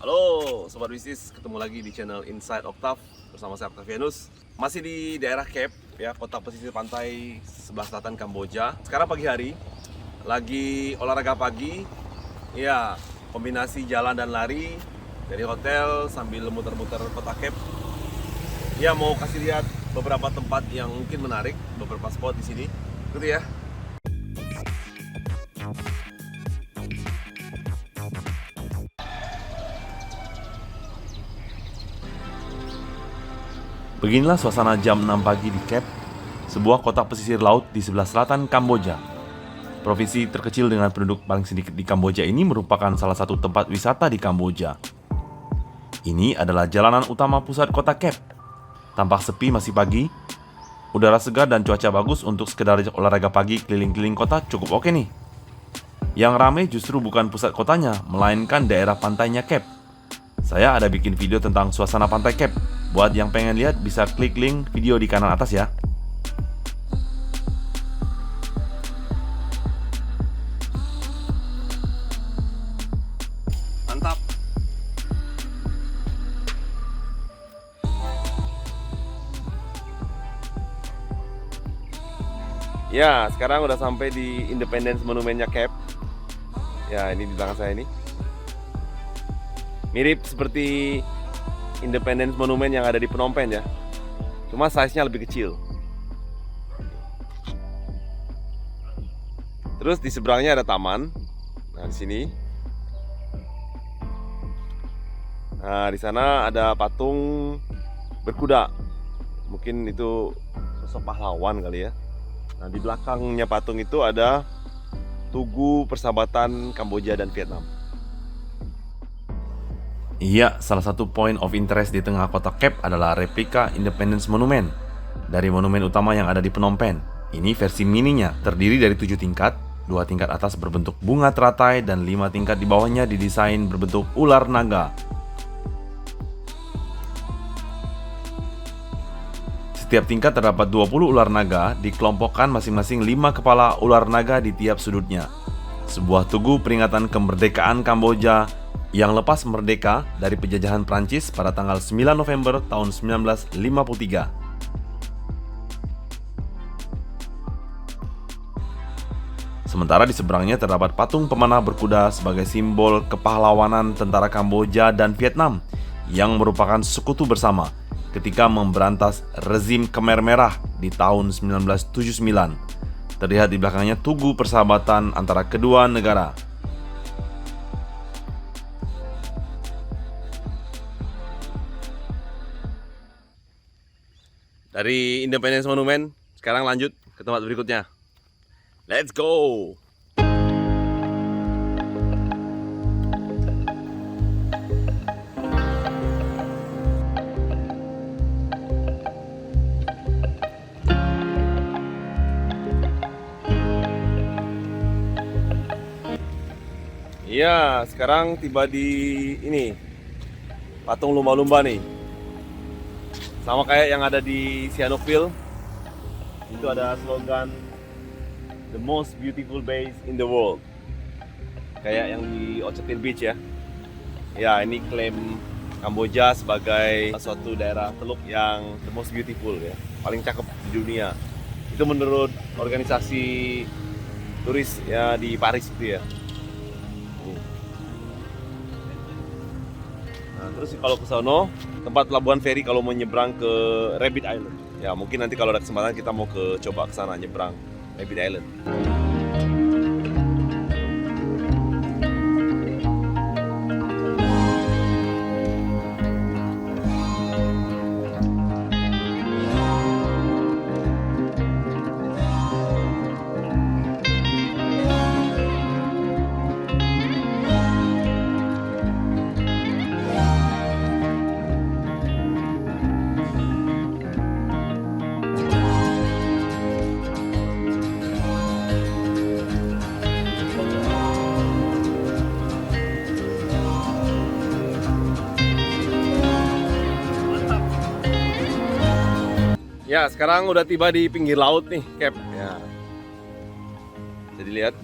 Halo Sobat Bisnis, ketemu lagi di channel Inside Octave bersama saya Octavianus. Masih di daerah Kep, ya, kota pesisir pantai sebelah selatan Kamboja. Sekarang pagi hari, lagi olahraga pagi, ya, kombinasi jalan dan lari dari hotel sambil muter-muter kota Kep. Ya, mau kasih lihat beberapa tempat yang mungkin menarik, beberapa spot di sini. Ikuti ya. Beginilah suasana jam 6 pagi di Kep, sebuah kota pesisir laut di sebelah selatan Kamboja. Provinsi terkecil dengan penduduk paling sedikit di Kamboja ini merupakan salah satu tempat wisata di Kamboja. Ini adalah jalanan utama pusat kota Kep. Tampak sepi masih pagi, udara segar dan cuaca bagus untuk sekedar olahraga pagi keliling-keliling kota cukup oke nih. Yang ramai justru bukan pusat kotanya, melainkan daerah pantainya Kep. Saya ada bikin video tentang suasana pantai Kep. Buat yang pengen lihat bisa klik link video di kanan atas ya. Mantap. Ya, sekarang udah sampai di Independence Monumennya Kep. Ya, ini di belakang saya ini. Mirip seperti Independence Monument yang ada di Phnom Penh ya. Cuma size-nya lebih kecil. Terus di seberangnya ada taman. Nah, di sini. Nah, di sana ada patung berkuda. Mungkin itu sosok pahlawan kali ya. Nah, di belakangnya patung itu ada Tugu Persahabatan Kamboja dan Vietnam. Iya, salah satu point of interest di tengah kota Kep adalah replika Independence Monument dari monumen utama yang ada di Phnom Penh. Ini versi mininya, terdiri dari 7 tingkat, 2 tingkat atas berbentuk bunga teratai dan 5 tingkat di bawahnya didesain berbentuk ular naga. Setiap tingkat terdapat 20 ular naga, dikelompokkan masing-masing 5 kepala ular naga di tiap sudutnya. Sebuah tugu peringatan kemerdekaan Kamboja yang lepas merdeka dari penjajahan Prancis pada tanggal 9 November tahun 1953. Sementara di seberangnya terdapat patung pemanah berkuda sebagai simbol kepahlawanan tentara Kamboja dan Vietnam yang merupakan sekutu bersama ketika memberantas rezim Khmer Merah di tahun 1979. Terlihat di belakangnya Tugu Persahabatan antara kedua negara. Dari Independence Monument, sekarang lanjut ke tempat berikutnya. Let's go! Iya, sekarang tiba di ini, patung lumba-lumba nih. Sama kayak yang ada di Sihanoukville. Itu ada slogan The most beautiful base in the world. Kayak yang di Ochetin Beach ya. Ya, ini klaim Kamboja sebagai suatu daerah teluk yang the most beautiful ya, paling cakep di dunia. Itu menurut organisasi turis ya di Paris itu ya. Nah, terus kalau ke sono, tempat pelabuhan feri kalau mau nyebrang ke Rabbit Island. Ya, mungkin nanti kalau ada kesempatan kita mau coba ke sana nyebrang Rabbit Island. Ya, sekarang udah tiba di pinggir laut nih, Kep. Ya. Jadi lihat.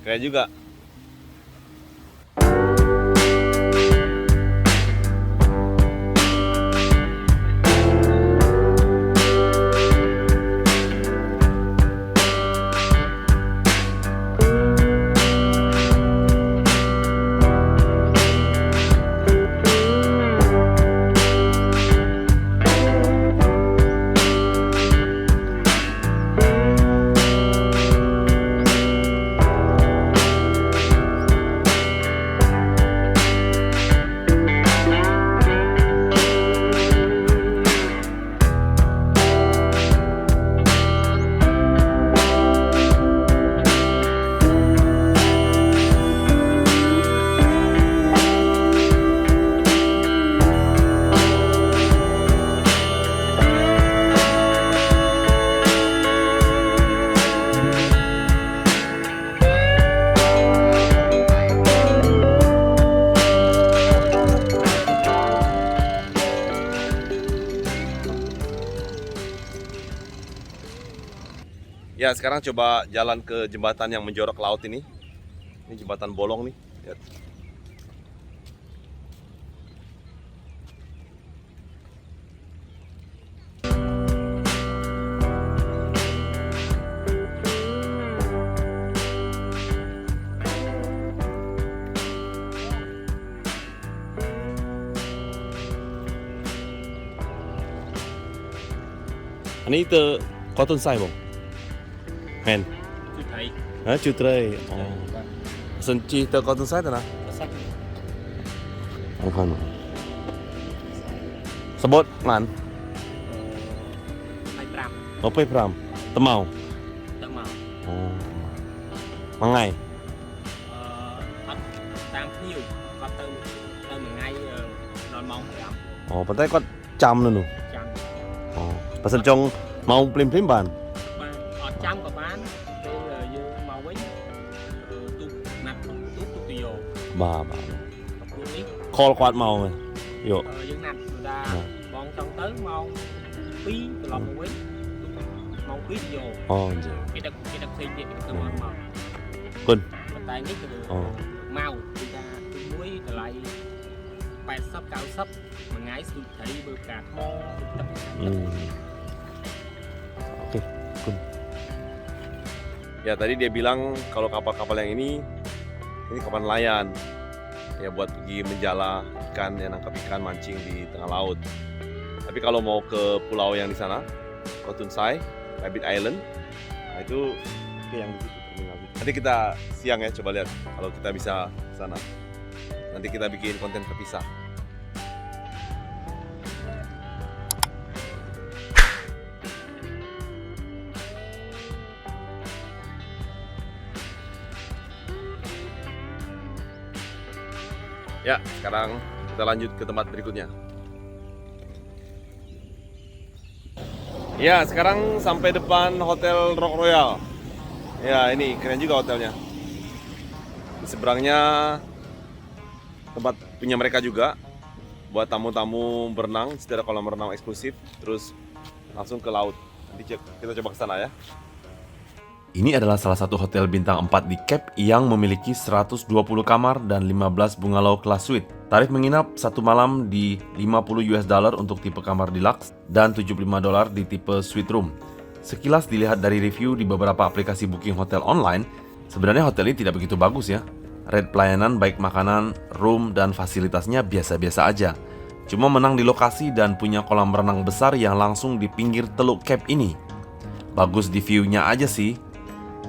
Keren juga. Ya, sekarang coba jalan ke jembatan yang menjorok ke laut ini. Ini jembatan bolong nih. Lihat. Ini itu cotton sai bông. Men. Chưa thấy. Hả, chưa tray. Sân chi tờ cotton sai nào? Sách. Không. Sebut man. Hai pram. Ope pram. Temau. Tận màu. Mang ngày. Thật. Tam nhiều. Có từ một ngày non mong phải không? Pantai có trăm nữa nè. Trăm. Pasal trong mau plim ban. Ở trăm của bán. Đây là như màu ấy. Tụt nặng tụt vô. Ba. Tụt đi. Call quạt màu này. Yo. Dân nặng người ta bọn trong tới màu phí từ lòng màu ấy. Màu phí vô. Cái đặc sinh thì cái màu. Quân. Tay nít từ màu thì ta muối từ lại 80-90 mengai sudah berkat Oke, Kun. Ya, tadi dia bilang kalau kapal-kapal yang ini kapal nelayan. Ya, buat pergi menjala ikan, ya, nangkap ikan, mancing di tengah laut. Tapi kalau mau ke pulau yang di sana, Kotun Sai, Rabbit Island, nah itu yang di situ terminal. Nanti kita siang ya, coba lihat kalau kita bisa ke sana. Nanti kita bikin konten terpisah. Ya, sekarang kita lanjut ke tempat berikutnya. Ya, sekarang sampai depan Hotel Rock Royal. Ya, ini keren juga hotelnya. Di seberangnya tempat punya mereka juga, buat tamu-tamu berenang, secara kolam renang eksklusif, terus langsung ke laut. Nanti kita coba ke sana ya. Ini adalah salah satu hotel bintang 4 di Cape yang memiliki 120 kamar dan 15 bungalow kelas suite. Tarif menginap satu malam di $50 untuk tipe kamar deluxe dan $75 di tipe suite room. Sekilas dilihat dari review di beberapa aplikasi booking hotel online, sebenarnya hotel ini tidak begitu bagus ya. Rate pelayanan baik makanan, room, dan fasilitasnya biasa-biasa aja. Cuma menang di lokasi dan punya kolam renang besar yang langsung di pinggir Teluk Cape ini. Bagus di view-nya aja sih.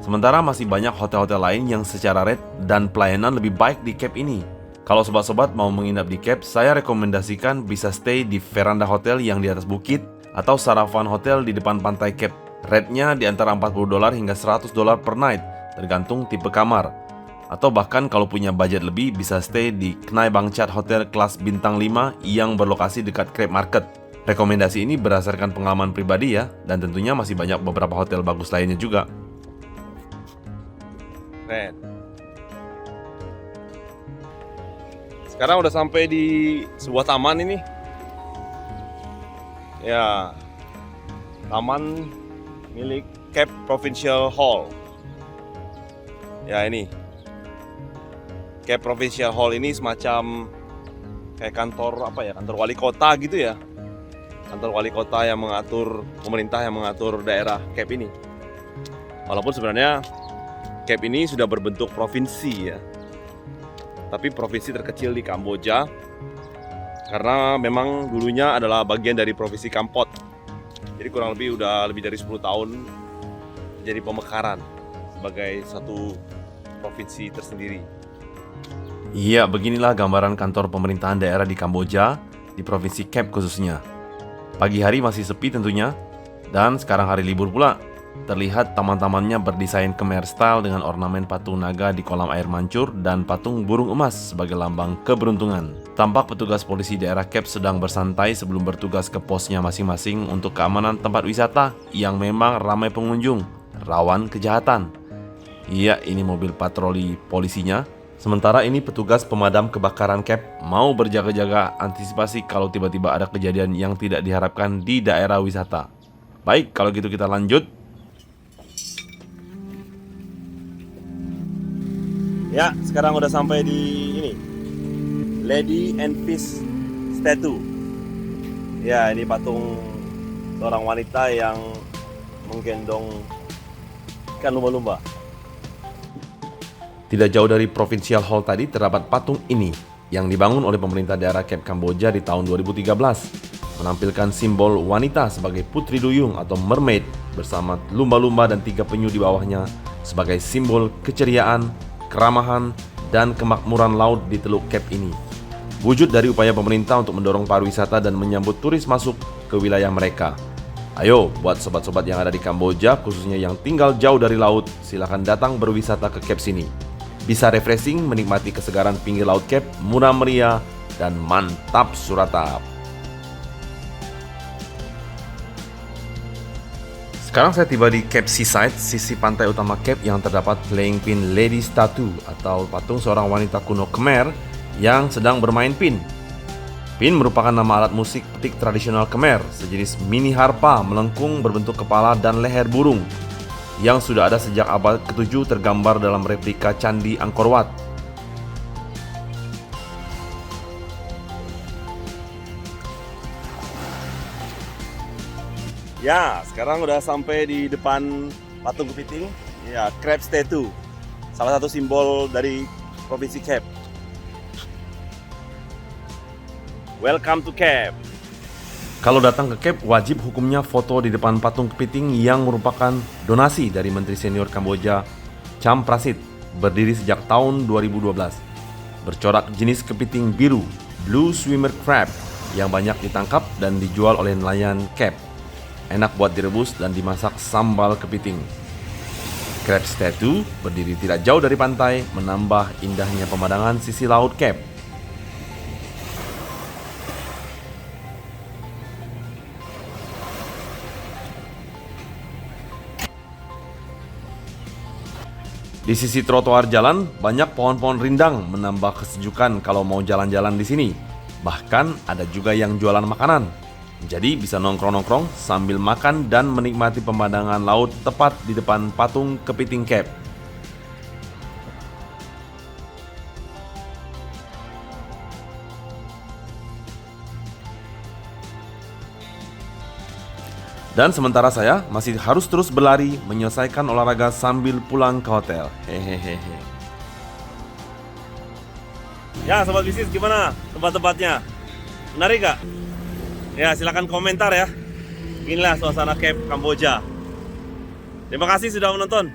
Sementara masih banyak hotel-hotel lain yang secara rate dan pelayanan lebih baik di Cape ini. Kalau sobat-sobat mau menginap di Cape, saya rekomendasikan bisa stay di Veranda Hotel yang di atas bukit atau Saravan Hotel di depan pantai Cape. Rate-nya di antara $40 hingga $100 per night, tergantung tipe kamar. Atau bahkan kalau punya budget lebih bisa stay di Knai Bangchat Hotel kelas bintang 5 yang berlokasi dekat Cape Market. Rekomendasi ini berdasarkan pengalaman pribadi ya, dan tentunya masih banyak beberapa hotel bagus lainnya juga. Keren. Sekarang udah sampai di sebuah taman ini. Ya, taman milik Cape Provincial Hall. Ya, ini Cape Provincial Hall ini semacam kayak kantor apa ya, kantor wali kota gitu ya. Kantor wali kota yang mengatur, pemerintah yang mengatur daerah Cape ini. Walaupun sebenarnya Cape ini sudah berbentuk provinsi ya. Tapi provinsi terkecil di Kamboja karena memang dulunya adalah bagian dari provinsi Kampot. Jadi kurang lebih udah lebih dari 10 tahun jadi pemekaran sebagai satu provinsi tersendiri. Iya, beginilah gambaran kantor pemerintahan daerah di Kamboja, di Provinsi Cape khususnya. Pagi hari masih sepi tentunya, dan sekarang hari libur pula. Terlihat taman-tamannya berdesain Khmer style dengan ornamen patung naga di kolam air mancur dan patung burung emas sebagai lambang keberuntungan. Tampak petugas polisi daerah Cape sedang bersantai sebelum bertugas ke posnya masing-masing untuk keamanan tempat wisata yang memang ramai pengunjung, rawan kejahatan. Iya, ini mobil patroli polisinya. Sementara ini petugas pemadam kebakaran Cape mau berjaga-jaga antisipasi kalau tiba-tiba ada kejadian yang tidak diharapkan di daerah wisata. Baik, kalau gitu kita lanjut. Ya, sekarang udah sampai di ini, Lady and Fish Statue. Ya, ini patung seorang wanita yang menggendong ikan lumba-lumba. Tidak jauh dari Provincial Hall tadi terdapat patung ini yang dibangun oleh pemerintah daerah Cape Kamboja di tahun 2013, menampilkan simbol wanita sebagai putri duyung atau mermaid bersama lumba-lumba dan 3 penyu di bawahnya sebagai simbol keceriaan, keramahan, dan kemakmuran laut di Teluk Cape ini. Wujud dari upaya pemerintah untuk mendorong pariwisata dan menyambut turis masuk ke wilayah mereka. Ayo, buat sobat-sobat yang ada di Kamboja, khususnya yang tinggal jauh dari laut, silakan datang berwisata ke Cape sini. Bisa refreshing, menikmati kesegaran pinggir laut Cape, murah meriah, dan mantap suratap. Sekarang saya tiba di Cape Seaside, sisi pantai utama Cape yang terdapat Playing Pin Lady Statue atau patung seorang wanita kuno Khmer yang sedang bermain pin. Pin merupakan nama alat musik petik tradisional Khmer, sejenis mini harpa melengkung berbentuk kepala dan leher burung yang sudah ada sejak abad ke-7 tergambar dalam replika Candi Angkor Wat. Ya, sekarang udah sampai di depan patung kepiting, ya, Crab Statue, salah satu simbol dari Provinsi Cape. Welcome to Cape. Kalau datang ke Cape, wajib hukumnya foto di depan patung kepiting yang merupakan donasi dari Menteri Senior Kamboja, Cham Prasit, berdiri sejak tahun 2012. Bercorak jenis kepiting biru, Blue Swimmer Crab, yang banyak ditangkap dan dijual oleh nelayan Cape. Enak buat direbus dan dimasak sambal kepiting. Crab Statue berdiri tidak jauh dari pantai, menambah indahnya pemandangan sisi laut Cape. Di sisi trotoar jalan, banyak pohon-pohon rindang menambah kesejukan kalau mau jalan-jalan di sini. Bahkan ada juga yang jualan makanan. Jadi bisa nongkrong-nongkrong sambil makan dan menikmati pemandangan laut tepat di depan patung kepiting Cape. Dan sementara saya masih harus terus berlari menyelesaikan olahraga sambil pulang ke hotel. Hehehe. Ya, sobat bisnis, gimana tempat-tempatnya? Menarik gak? Ya, silakan komentar ya. Inilah suasana Cape Kamboja. Terima kasih sudah menonton.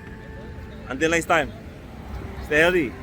Until next time. Stay healthy.